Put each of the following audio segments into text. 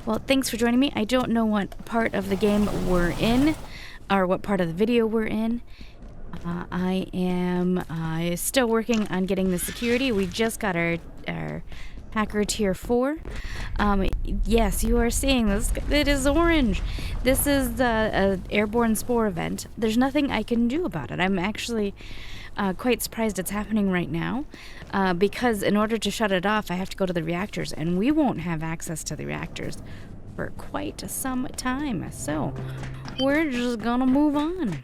Well, thanks for joining me. I don't know what part of the game we're in, or what part of the video we're in. I am still working on getting the security. We just got our hacker tier 4. Yes, you are seeing this. It is orange. This is an airborne spore event. There's nothing I can do about it. I'm actually quite surprised it's happening right now, because in order to shut it off, I have to go to the reactors, and we won't have access to the reactors for quite some time. So we're just gonna move on.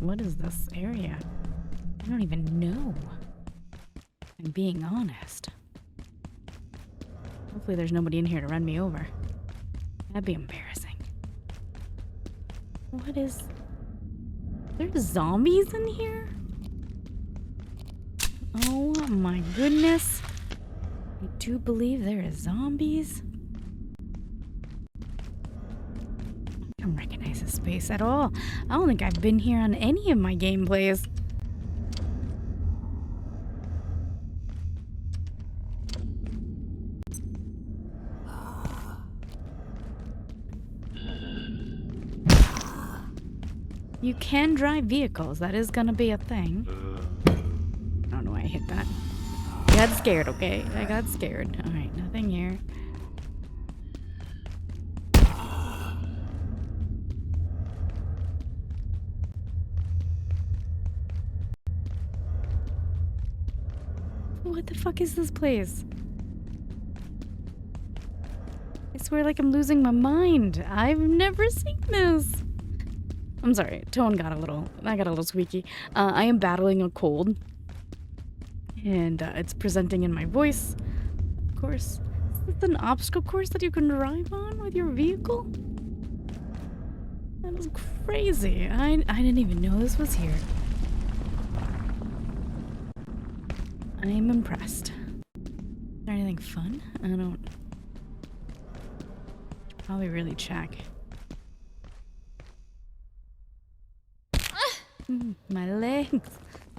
What is this area? I don't even know. I'm being honest. Hopefully there's nobody in here to run me over. That'd be embarrassing. What is... There's zombies in here? Oh my goodness. I do believe there are zombies. I don't recognize this space at all. I don't think I've been here on any of my gameplays. You can drive vehicles. That is gonna be a thing. I don't know why I hit that. I got scared, okay? I got scared. Alright, nothing here. What the fuck is this place? I swear like I'm losing my mind. I've never seen this. I'm sorry, tone got a little squeaky. I am battling a cold. And it's presenting in my voice. Of course. Is this an obstacle course that you can drive on with your vehicle? That is crazy. I didn't even know this was here. I am impressed. Is there anything fun? I don't... Should probably really check. My legs!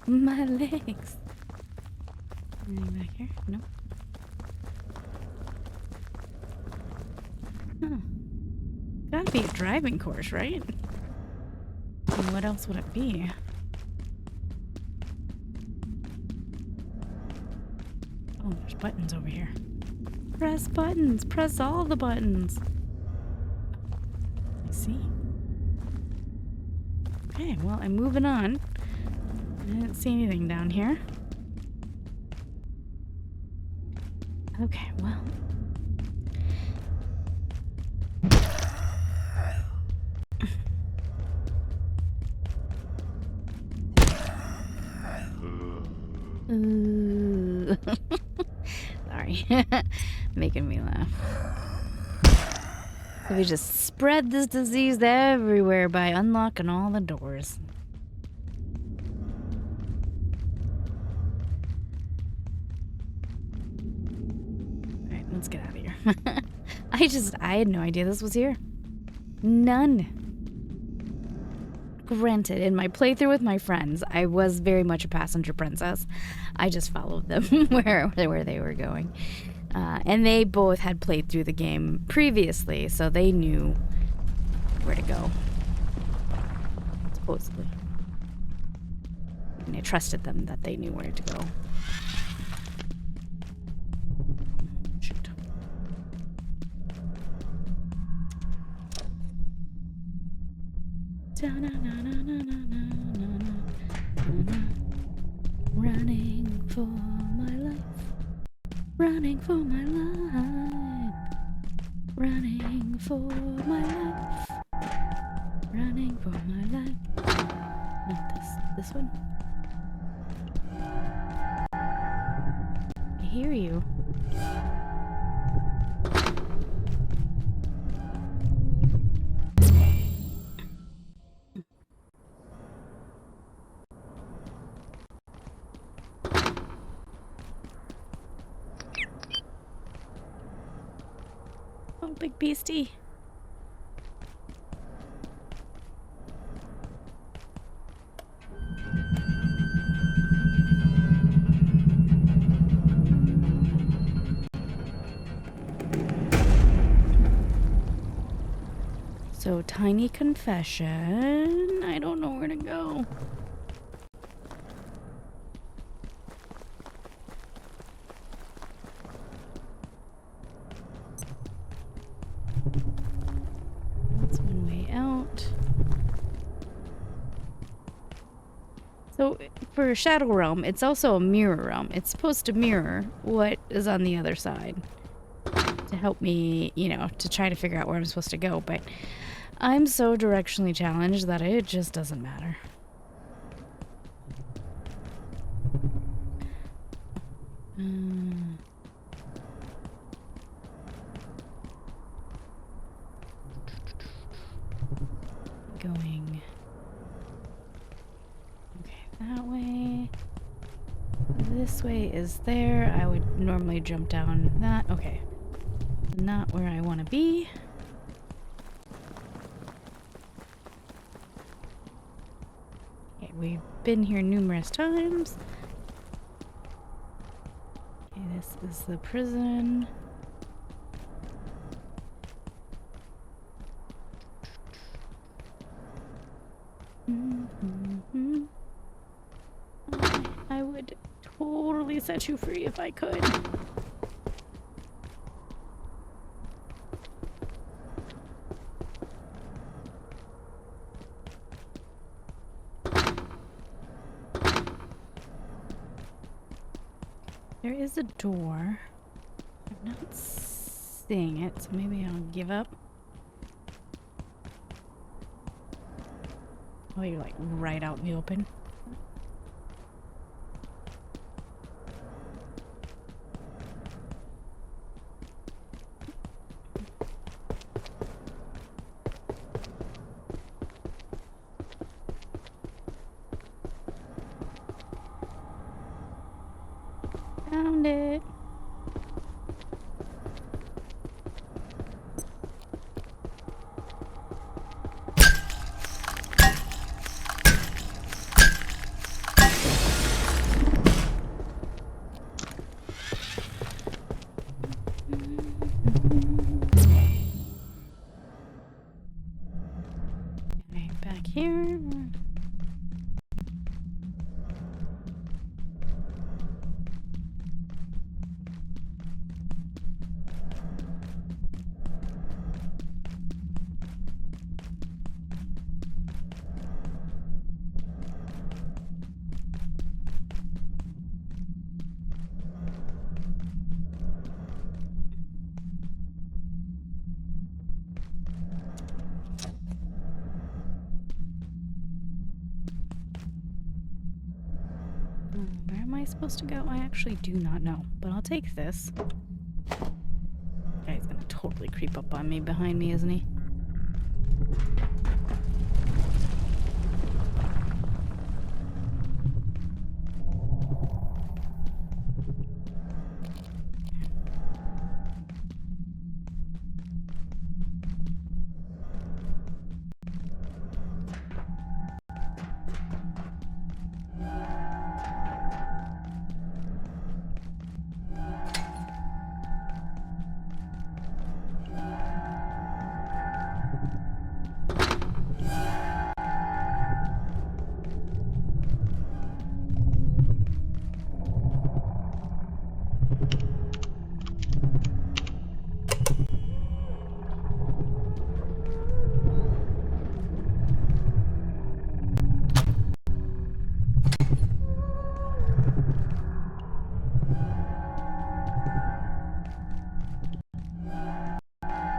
My legs! Anything back here? No. Huh. Gotta be a driving course, right? And what else would it be? Oh, there's buttons over here. Press buttons! Press all the buttons! I see. Okay, well, I'm moving on. I didn't see anything down here. Okay, well. Sorry. Making me laugh. So we just spread this disease everywhere by unlocking all the doors. Alright, let's get out of here. I had no idea this was here. None. Granted, in my playthrough with my friends, I was very much a passenger princess. I just followed them where they were going. And they both had played through the game previously, so they knew where to go. Supposedly. And I trusted them that they knew where to go. Shoot. Running for my life. Running for my life. Running for my life. Running for my life. Not this one. hear you. Oh, big beastie. So, tiny confession. I don't know where to go. That's one way out. So, for Shadow Realm, it's also a mirror realm. It's supposed to mirror what is on the other side to help me, you know, to try to figure out where I'm supposed to go, but I'm so directionally challenged that it just doesn't matter. Going. Okay, that way. This way is there. I would normally jump down that. Okay. Not where I want to be. Okay, we've been here numerous times. Okay, this is the prison. I would totally set you free if I could. There is a door. I'm not seeing it, so maybe I'll give up. Oh, you're like right out in the open. Found it. Right back here. Where am I supposed to go? I actually do not know, but I'll take this. Guy's gonna totally creep up on me behind me, isn't he?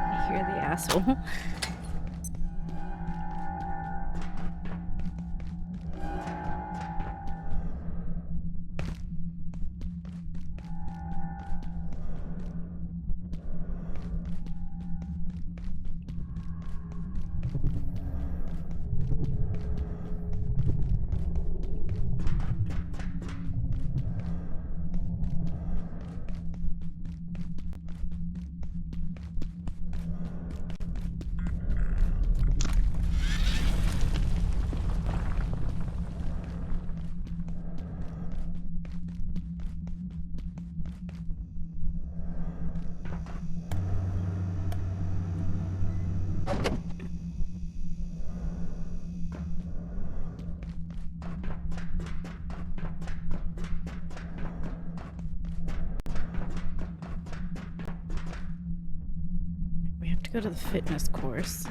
I hear the asshole. go to the fitness course.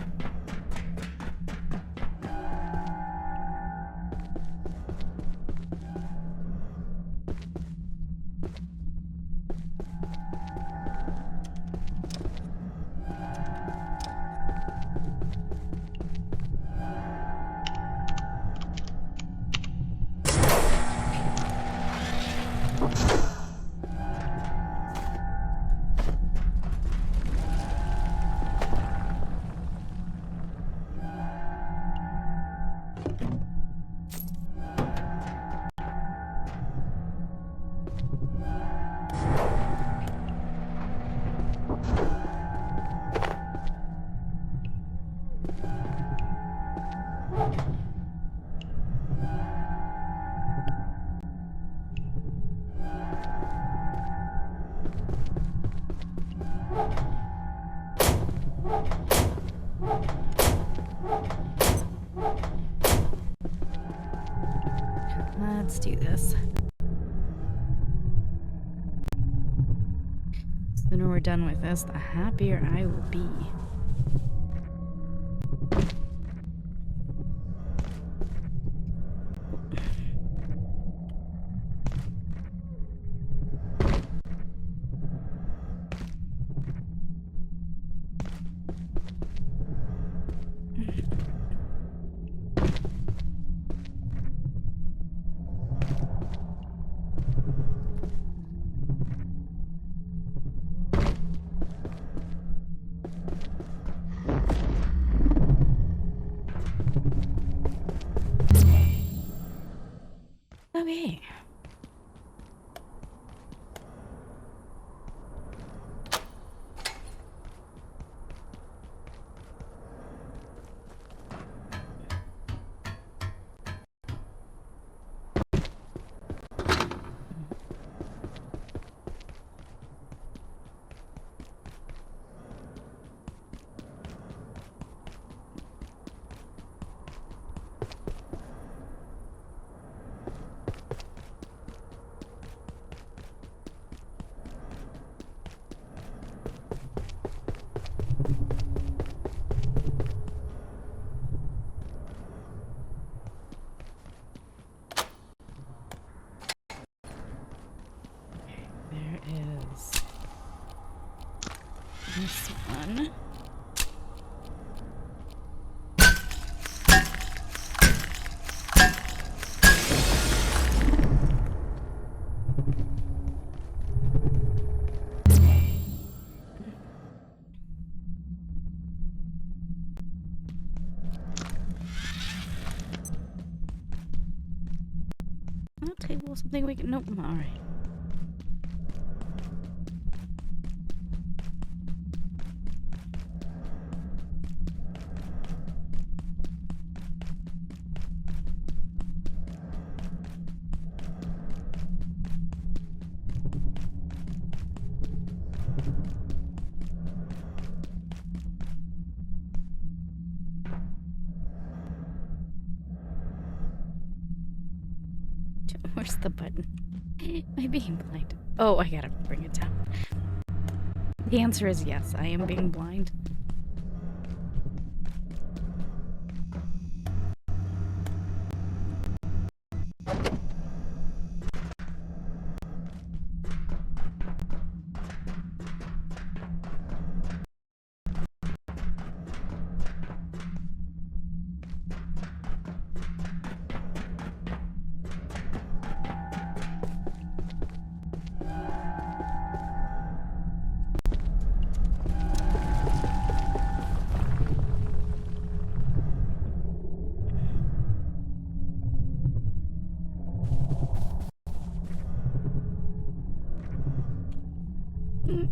Let's do this. The sooner we're done with this, the happier I will be. Okay. This one. Table, something we can. Nope. All right. Where's the button? Am I being blind? Oh, I gotta bring it down. The answer is yes, I am being blind.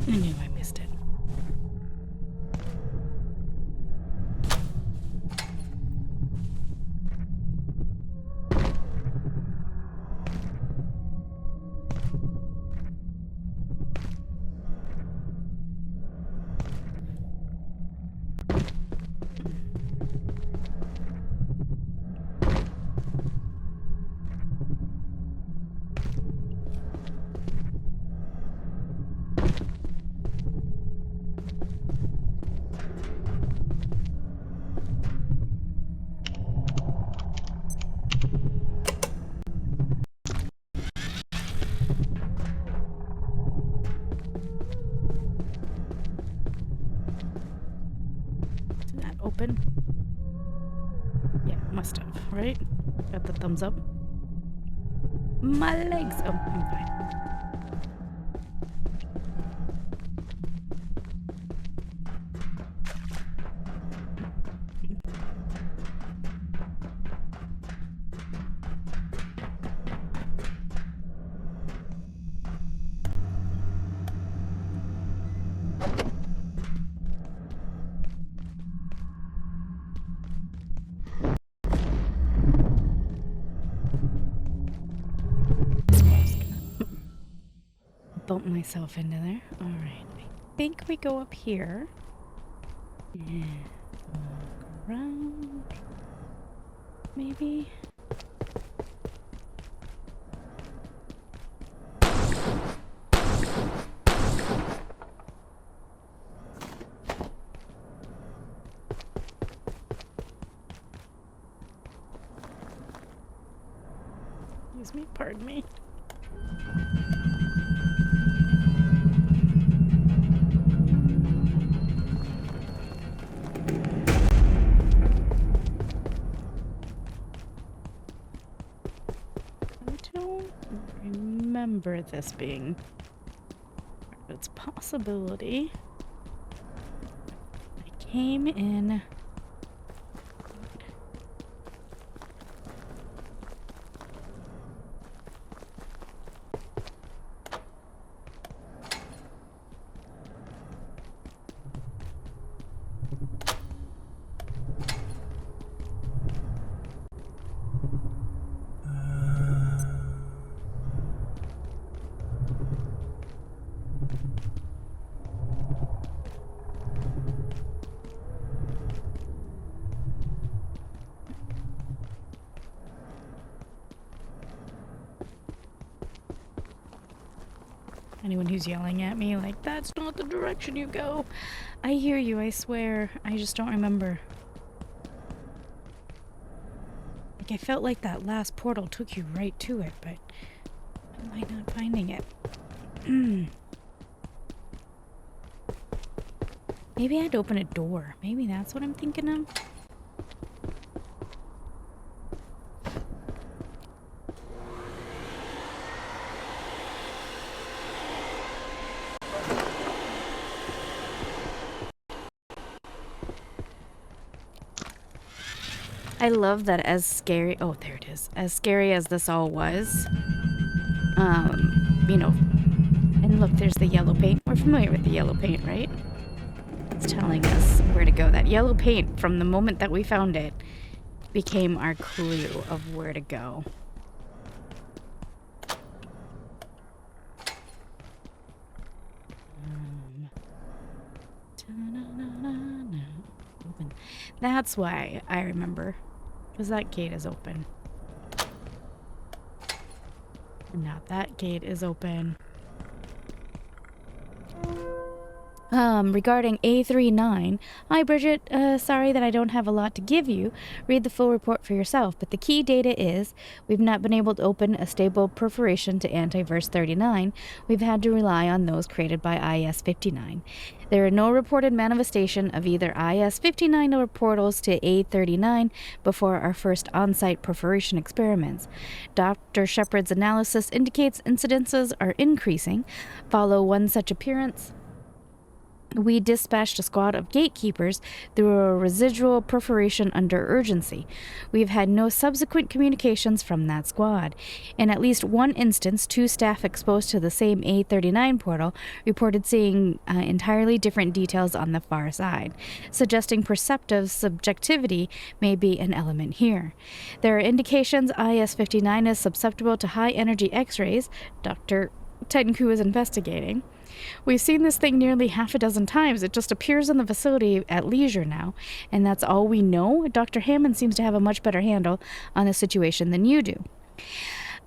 I knew I missed it. Did that open? Yeah, must have, right? Got the thumbs up. My legs! Oh, I'm fine. Bump myself into there. Alright. I think we go up here. And walk around. Maybe. Excuse me, pardon me. Remember this being its possibility. I came in. Anyone who's yelling at me like, that's not the direction you go. I hear you, I swear. I just don't remember. Like, I felt like that last portal took you right to it, but why am I not finding it? Maybe I had to open a door. Maybe that's what I'm thinking of. I love that as scary, oh, there it is. As scary as this all was, you know, and look, there's the yellow paint. We're familiar with the yellow paint, right? It's telling us where to go. That yellow paint, from the moment that we found it, became our clue of where to go. That's why I remember. Because that gate is open. And now that gate is open. Regarding A39, hi Bridget, sorry that I don't have a lot to give you. Read the full report for yourself, but the key data is we've not been able to open a stable perforation to antiverse 39. We've had to rely on those created by IS-59. There are no reported manifestation of either IS-59 or portals to A39 before our first on-site perforation experiments. Dr. Shepard's analysis indicates incidences are increasing. Follow one such appearance. We dispatched a squad of gatekeepers through a residual perforation under urgency. We've had no subsequent communications from that squad. In at least one instance, 2 staff exposed to the same A39 portal reported seeing entirely different details on the far side, suggesting perceptive subjectivity may be an element here. There are indications IS-59 is susceptible to high-energy X-rays. Dr. Tenku is investigating. We've seen this thing nearly half a dozen times. It just appears in the facility at leisure now, and that's all we know. Dr. Hammond seems to have a much better handle on the situation than you do.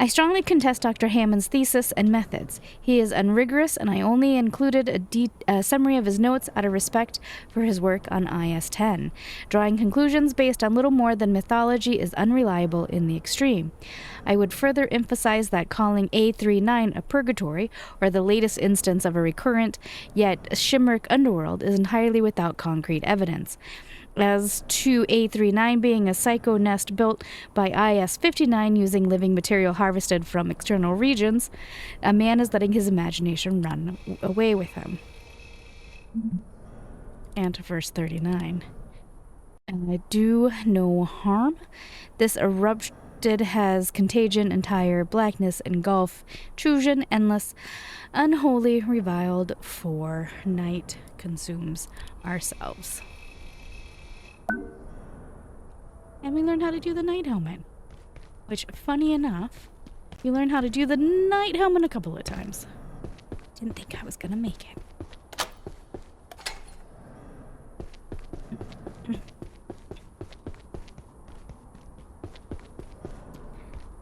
I strongly contest Dr. Hammond's thesis and methods. He is unrigorous, and I only included a summary of his notes out of respect for his work on IS-10. Drawing conclusions based on little more than mythology is unreliable in the extreme. I would further emphasize that calling A39 a purgatory, or the latest instance of a recurrent, yet chimeric underworld, is entirely without concrete evidence. As to A39 being a psycho nest built by IS-59 using living material harvested from external regions, a man is letting his imagination run away with him. And to verse 39. Do no harm. This erupted has contagion, entire blackness, engulf, intrusion, endless, unholy, reviled, for night consumes ourselves. And we learned how to do the night helmet. Which, funny enough, you learn how to do the night helmet a couple of times. Didn't think I was gonna make it.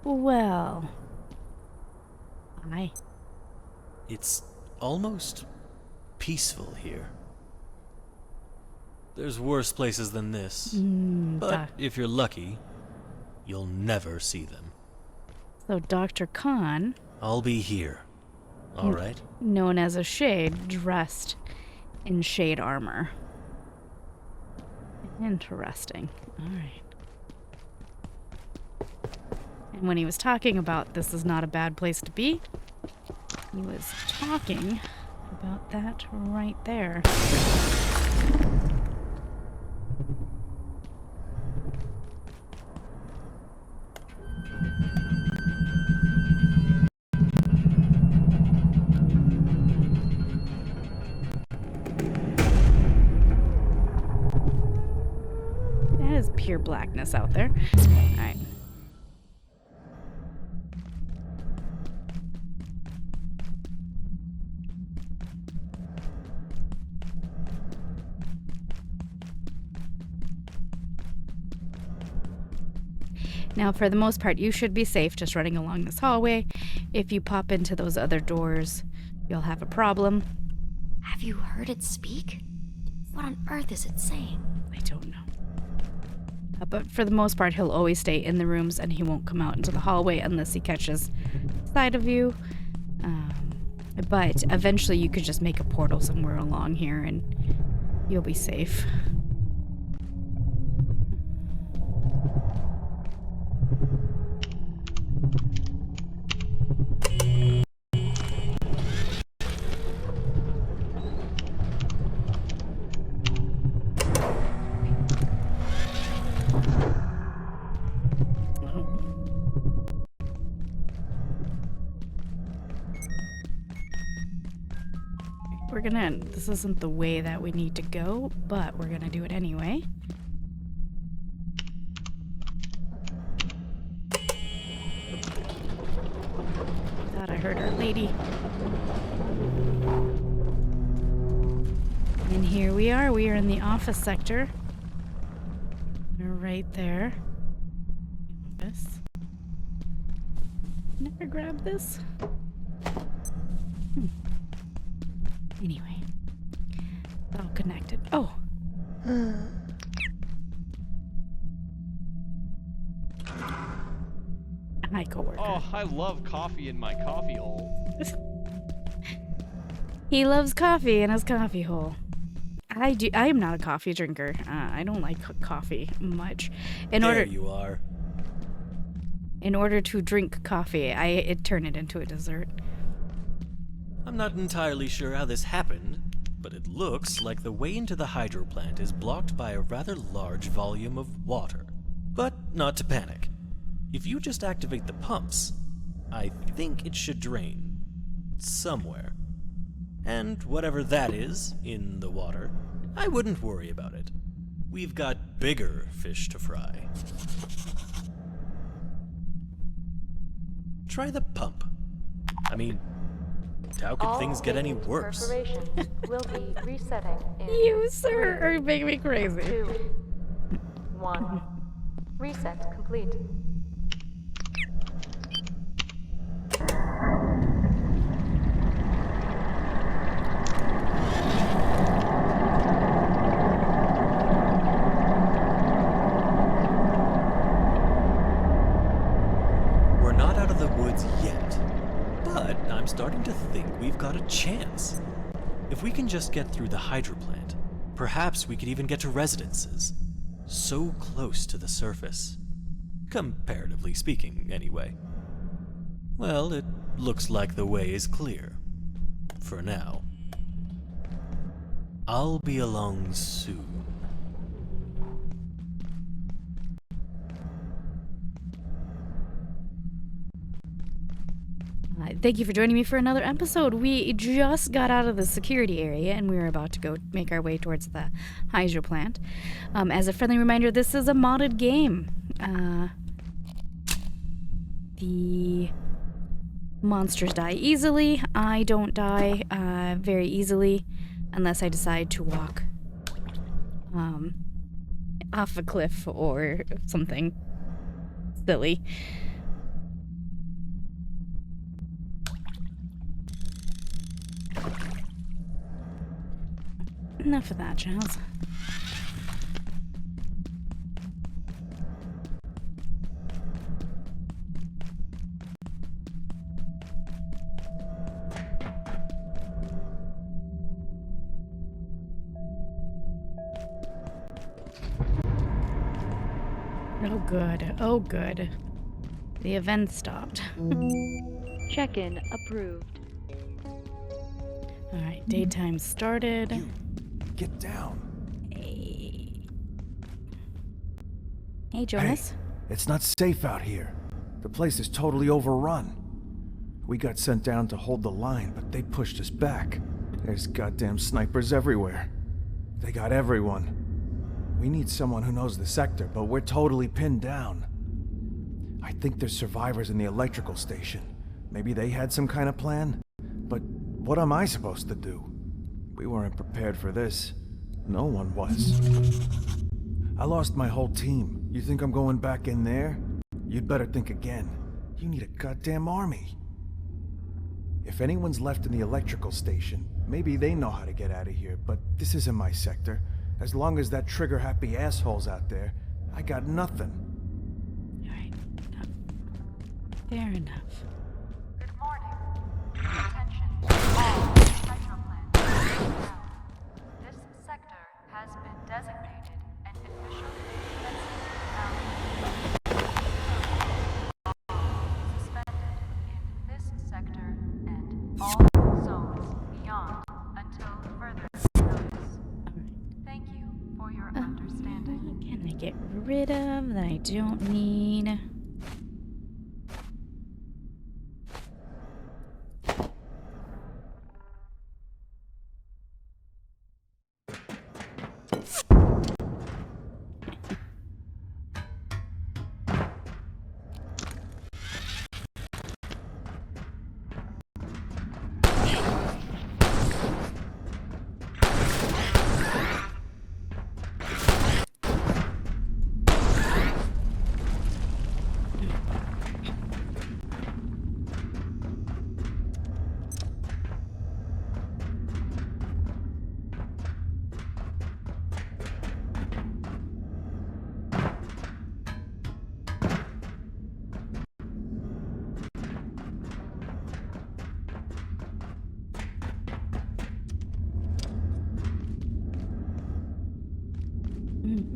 Well. Hi. It's almost peaceful here. There's worse places than this, but if you're lucky, you'll never see them. So Dr. Khan... I'll be here, all right? Known as a shade, dressed in shade armor. Interesting. All right. And when he was talking about this is not a bad place to be, he was talking about that right there. That is pure blackness out there. All right. Now, for the most part, you should be safe just running along this hallway. If you pop into those other doors, you'll have a problem. Have you heard it speak? What on earth is it saying? I don't know. But for the most part, he'll always stay in the rooms and he won't come out into the hallway unless he catches sight of you. But eventually you could just make a portal somewhere along here and you'll be safe. This isn't the way that we need to go, but we're gonna do it anyway. Thought I heard our lady. And here we are in the office sector. We're right there. This. Never grab this. Anyway, it's all connected. Oh! Hi, coworker. Oh, I love coffee in my coffee hole. He loves coffee in his coffee hole. I am not a coffee drinker. I don't like coffee much. There you are. In order to drink coffee, I turn it into a dessert. I'm not entirely sure how this happened, but it looks like the way into the hydroplant is blocked by a rather large volume of water. But not to panic. If you just activate the pumps, I think it should drain somewhere. And whatever that is in the water, I wouldn't worry about it. We've got bigger fish to fry. Try the pump. I mean, how could things get any worse? Perforation will be resetting in You, sir, are making me crazy. 2, 1. Reset complete. starting to think we've got a chance. If we can just get through the Hydroplant, perhaps we could even get to residences. So close to the surface. Comparatively speaking, anyway. Well, it looks like the way is clear. For now. I'll be along soon. Thank you for joining me for another episode. We just got out of the security area and we were about to go make our way towards the Hydroplant. As a friendly reminder, this is a modded game. The monsters die easily. I don't die very easily unless I decide to walk off a cliff or something silly. Enough of that, Giles. Oh good, oh good. The event stopped. Check-in approved. Alright, daytime started. You, get down. Hey, Jonas. Hey, it's not safe out here. The place is totally overrun. We got sent down to hold the line, but they pushed us back. There's goddamn snipers everywhere. They got everyone. We need someone who knows the sector, but we're totally pinned down. I think there's survivors in the electrical station. Maybe they had some kind of plan? But what am I supposed to do? We weren't prepared for this. No one was. I lost my whole team. You think I'm going back in there? You'd better think again. You need a goddamn army. If anyone's left in the electrical station, maybe they know how to get out of here, but this isn't my sector. As long as that trigger-happy asshole's out there, I got nothing. Alright. Fair enough. Good morning. Attention, all Hydroplant personnel. This sector has been designated an official suspended in this sector and all zones beyond until further notice. Thank you for your understanding. What can I get rid of that I don't need?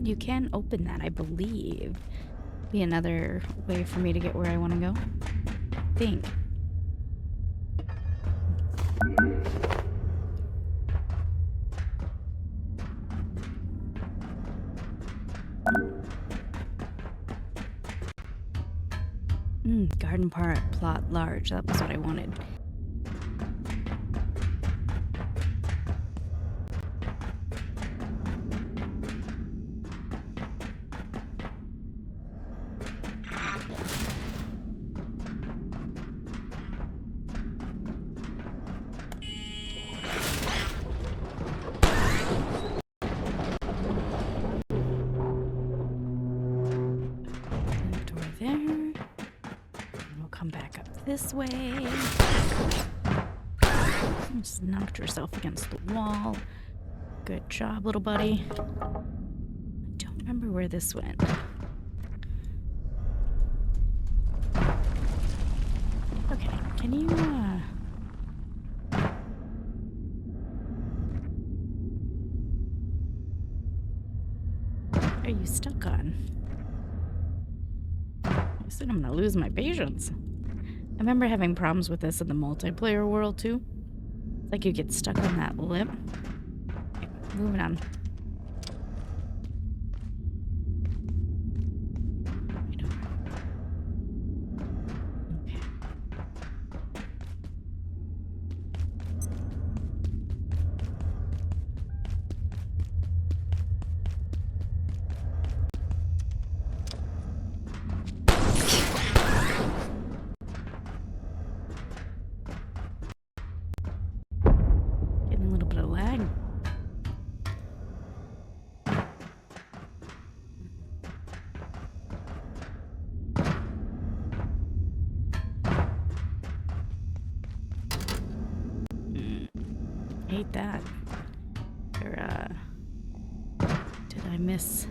You can open that, I believe. Be another way for me to get where I want to go. I think. Garden plot large. That was what I wanted. This way. Just knocked yourself against the wall. Good job, little buddy. I don't remember where this went. Okay, can you you stuck on? I said I'm gonna lose my patience. I remember having problems with this in the multiplayer world too. It's like you get stuck on that lip. Okay, moving on. Getting a little bit of lag. Hate that. Or, did I miss?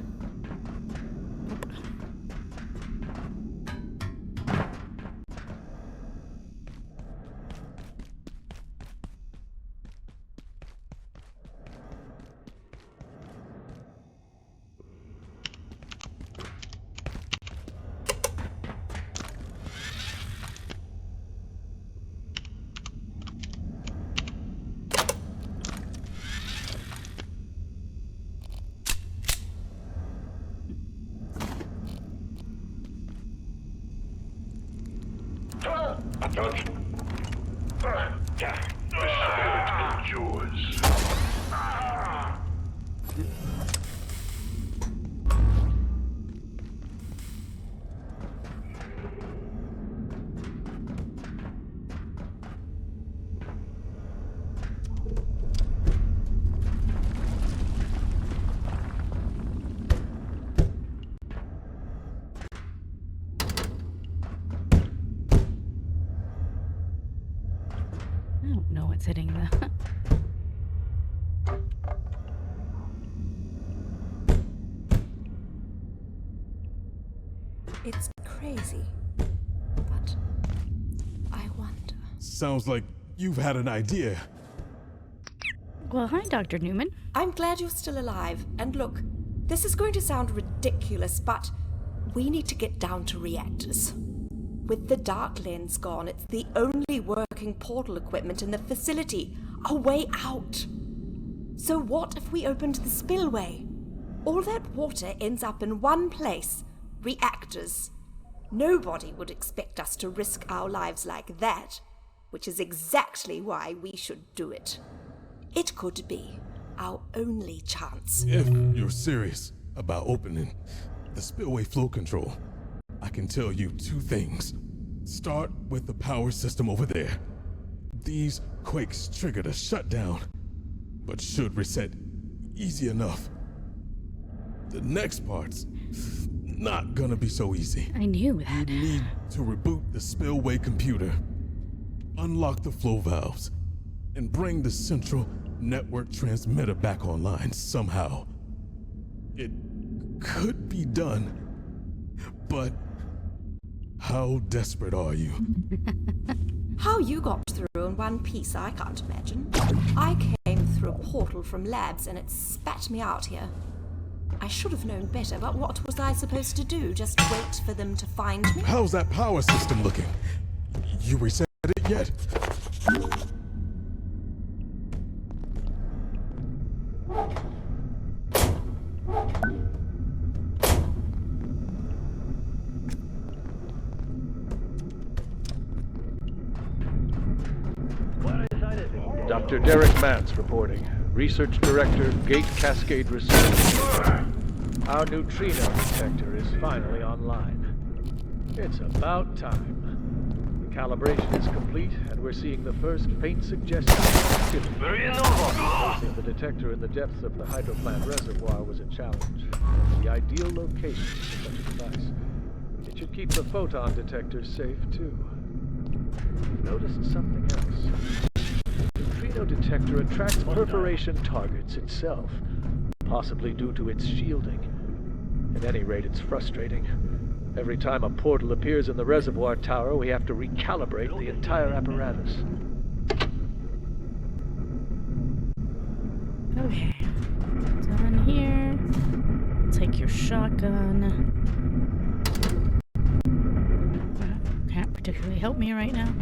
Nope. I don't know what's hitting the... It's crazy, but I wonder. Sounds like you've had an idea. Well, hi, Dr. Newman. I'm glad you're still alive. And look, this is going to sound ridiculous, but we need to get down to reactors. With the dark lens gone, it's the only working portal equipment in the facility. A way out. So what if we opened the spillway? All that water ends up in one place. Reactors. Nobody would expect us to risk our lives like that, which is exactly why we should do it. It could be our only chance. If you're serious about opening the spillway flow control, I can tell you two things. Start with the power system over there. These quakes triggered a shutdown, but should reset easy enough. The next part's not gonna be so easy. I knew that. You need to reboot the spillway computer, unlock the flow valves, and bring the central network transmitter back online somehow. It could be done, but how desperate are you? How you got through in one piece, I can't imagine. I came through a portal from labs and it spat me out here. I should have known better, but what was I supposed to do? Just wait for them to find me? How's that power system looking? You reset it yet? Dr. Derek Mance reporting. Research Director, Gate Cascade Research. Our neutrino detector is finally online. It's about time. The calibration is complete, and we're seeing the first faint suggestion of activity. Placing the detector in the depths of the Hydroplant reservoir was a challenge. The ideal location for such a device. It should keep the photon detector safe, too. We've noticed something else. The neutrino detector attracts perforation targets itself, possibly due to its shielding. At any rate, it's frustrating. Every time a portal appears in the reservoir tower, we have to recalibrate the entire apparatus. Okay. Done here. Take your your shotgun. Can't particularly help me right now.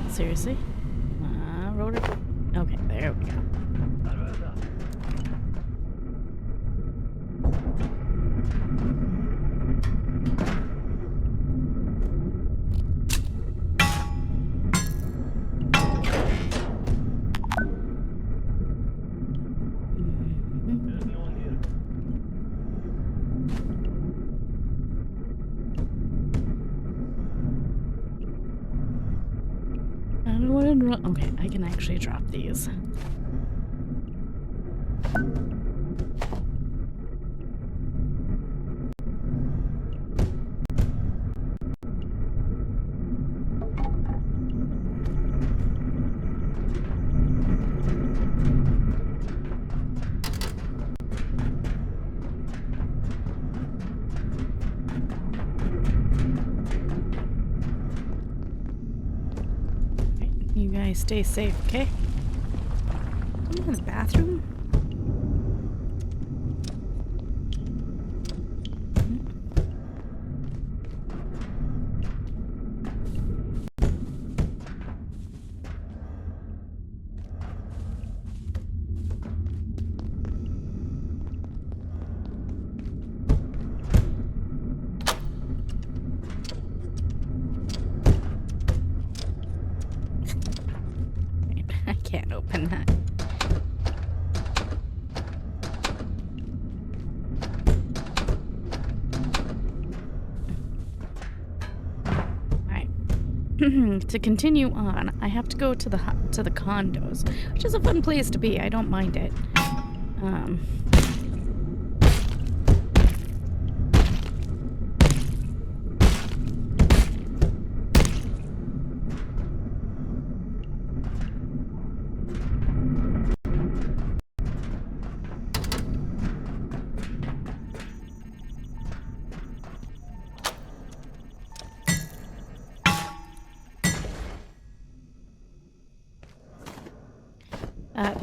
Seriously? Rotor. Okay, there we go. Okay, I can actually drop these. You guys stay safe, okay? I'm in the bathroom. I can't open that. Alright. To continue on, I have to go to the condos, which is a fun place to be. I don't mind it.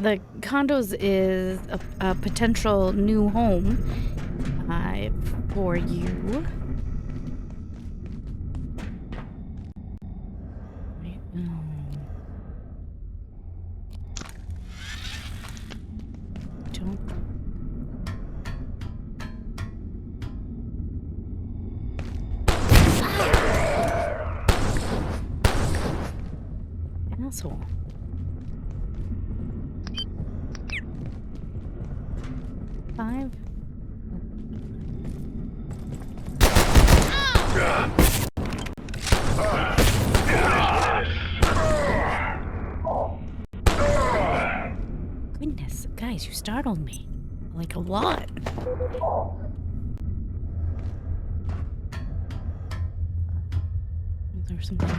The condos is a potential new home for you. Right, don't. Asshole. Five. Goodness, guys, you startled me. Like a lot. Is there something?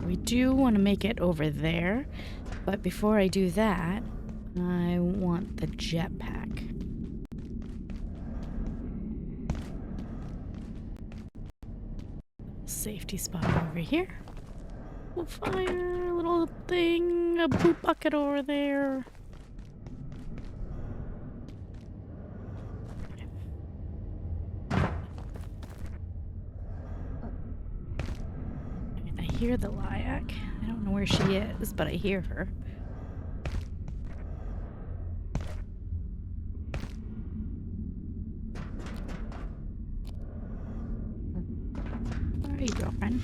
We do want to make it over there, but before I do that, I want the jetpack. Safety spot over here. We'll fire a little thing, a poop bucket over there. I hear the Lyak. I don't know where she is, but I hear her. Where are you, girlfriend?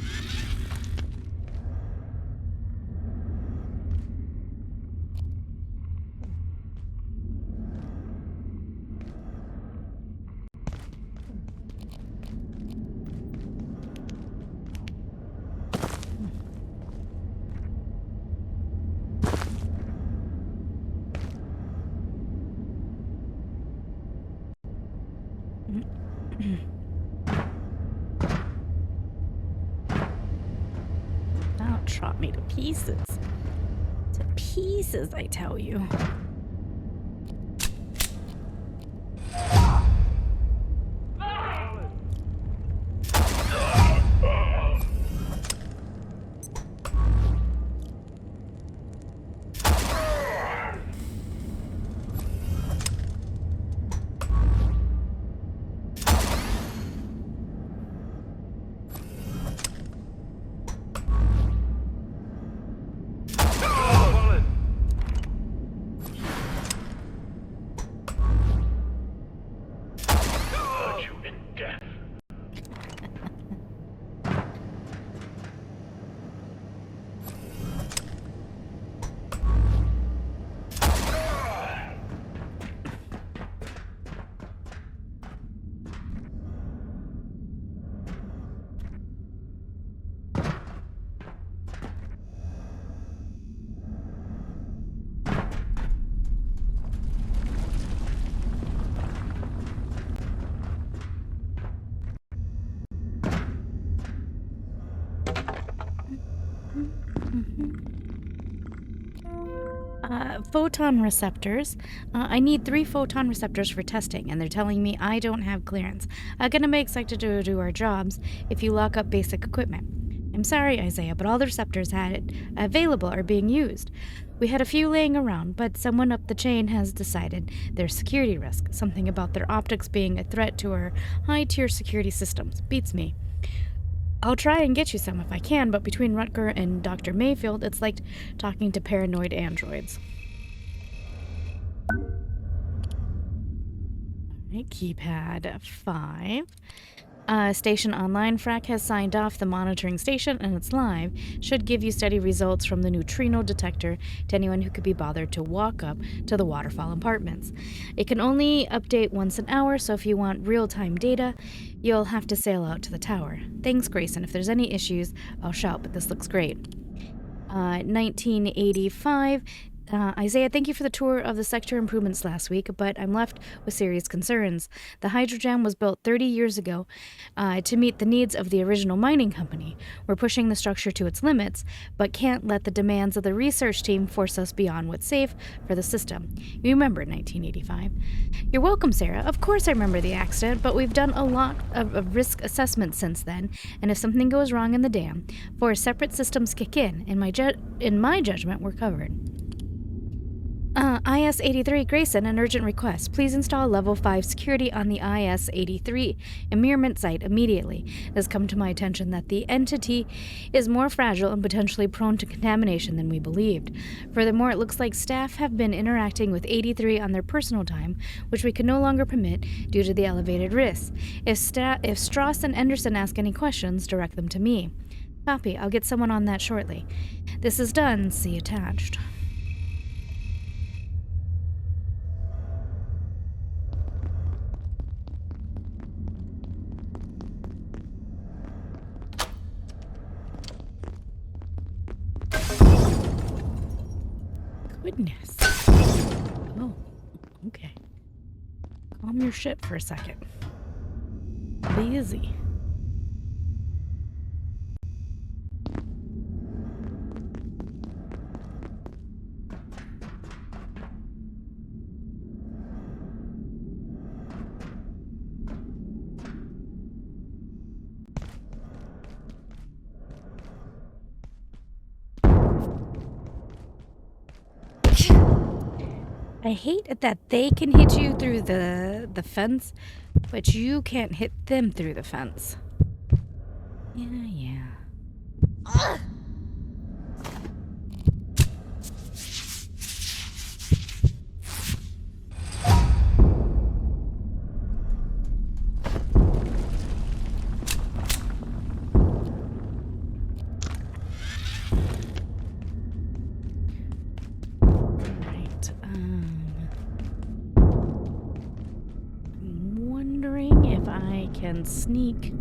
That'll chop me to pieces. To pieces, I tell you. Photon receptors. I need 3 photon receptors for testing, and they're telling me I don't have clearance. I'm gonna be expected to do our jobs if you lock up basic equipment. I'm sorry, Isaiah, but all the receptors available are being used. We had a few laying around, but someone up the chain has decided there's security risk. Something about their optics being a threat to our high-tier security systems. Beats me. I'll try and get you some if I can, but between Rutger and Dr. Mayfield, it's like talking to paranoid androids. Alright, keypad 5. Station online. Frack has signed off the monitoring station and it's live. Should give you steady results from the neutrino detector to anyone who could be bothered to walk up to the waterfall apartments. It can only update once an hour, so if you want real-time data, you'll have to sail out to the tower. Thanks, Grayson. If there's any issues, I'll shout, but this looks great. 1985. Isaiah, thank you for the tour of the sector improvements last week, but I'm left with serious concerns. The Hydrojam was built 30 years ago to meet the needs of the original mining company. We're pushing the structure to its limits, but can't let the demands of the research team force us beyond what's safe for the system. You remember 1985. You're welcome, Sarah. Of course I remember the accident, but we've done a lot of risk assessment since then, and if something goes wrong in the dam, 4 separate systems kick in. In my judgment, we're covered. IS-83 Grayson, an urgent request. Please install level 5 security on the IS-83 immurement site immediately. It has come to my attention that the entity is more fragile and potentially prone to contamination than we believed. Furthermore, it looks like staff have been interacting with 83 on their personal time, which we can no longer permit due to the elevated risks. If Strauss and Anderson ask any questions, direct them to me. Copy. I'll get someone on that shortly. This is done. See attached. Goodness. Oh, okay. Calm your ship for a second. Be easy. I hate that they can hit you through the fence, but you can't hit them through the fence. Yeah. Ugh. Can sneak.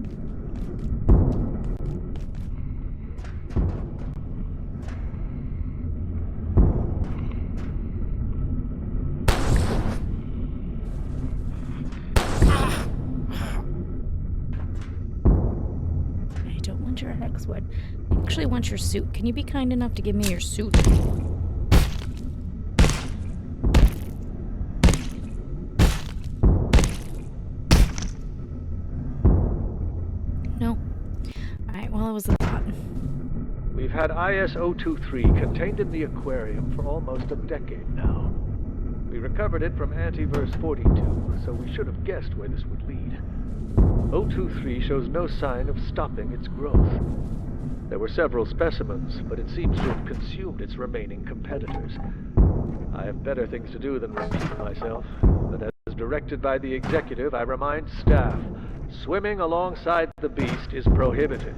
guess what? I actually want your suit. Can you be kind enough to give me your suit? No. Alright, well, it was a thought. We've had IS-023 contained in the aquarium for almost a decade now. We recovered it from Antiverse 42, so we should have guessed where this would lead. 023 shows no sign of stopping its growth. There were several specimens, but it seems to have consumed its remaining competitors. I have better things to do than repeat myself, but as directed by the executive, I remind staff, swimming alongside the beast is prohibited.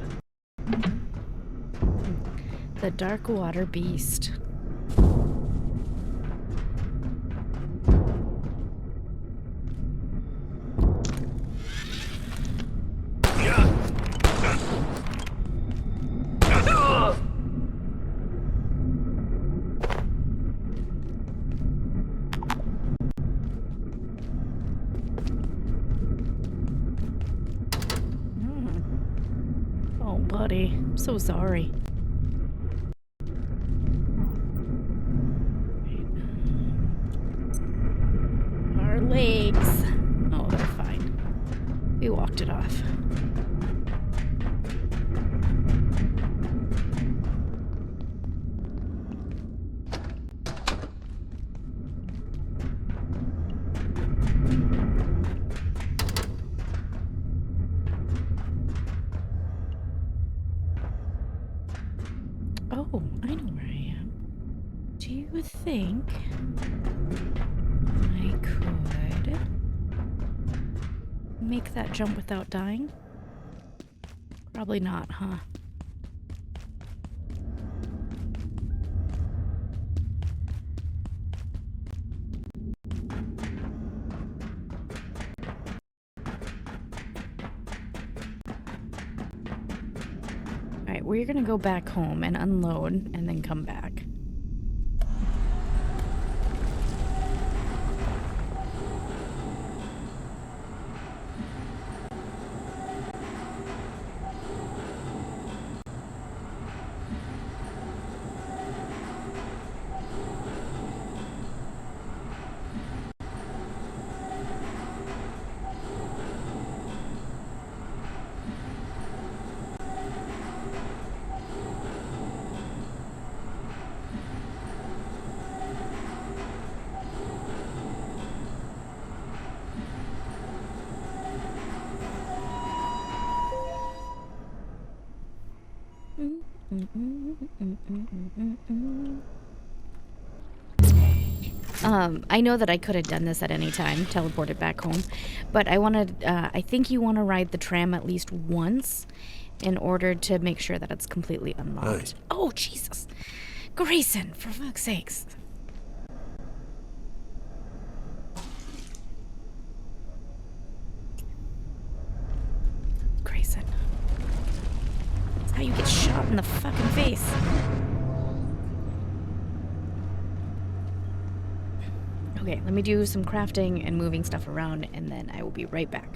The Dark Water Beast. Oh, buddy. I'm so sorry. Our legs. Oh, they're fine. We walked it off. Oh, I know where I am. Do you think I could make that jump without dying? Probably not, huh? Alright, we're gonna go back home and unload and then come back. I know that I could have done this at any time, teleported back home, but I wanted, I think you want to ride the tram at least once in order to make sure that it's completely unlocked. Hey. Oh, Jesus. Grayson, for fuck's sakes. Grayson. That's how you get shot in the fucking face. Okay, let me do some crafting and moving stuff around, and then I will be right back.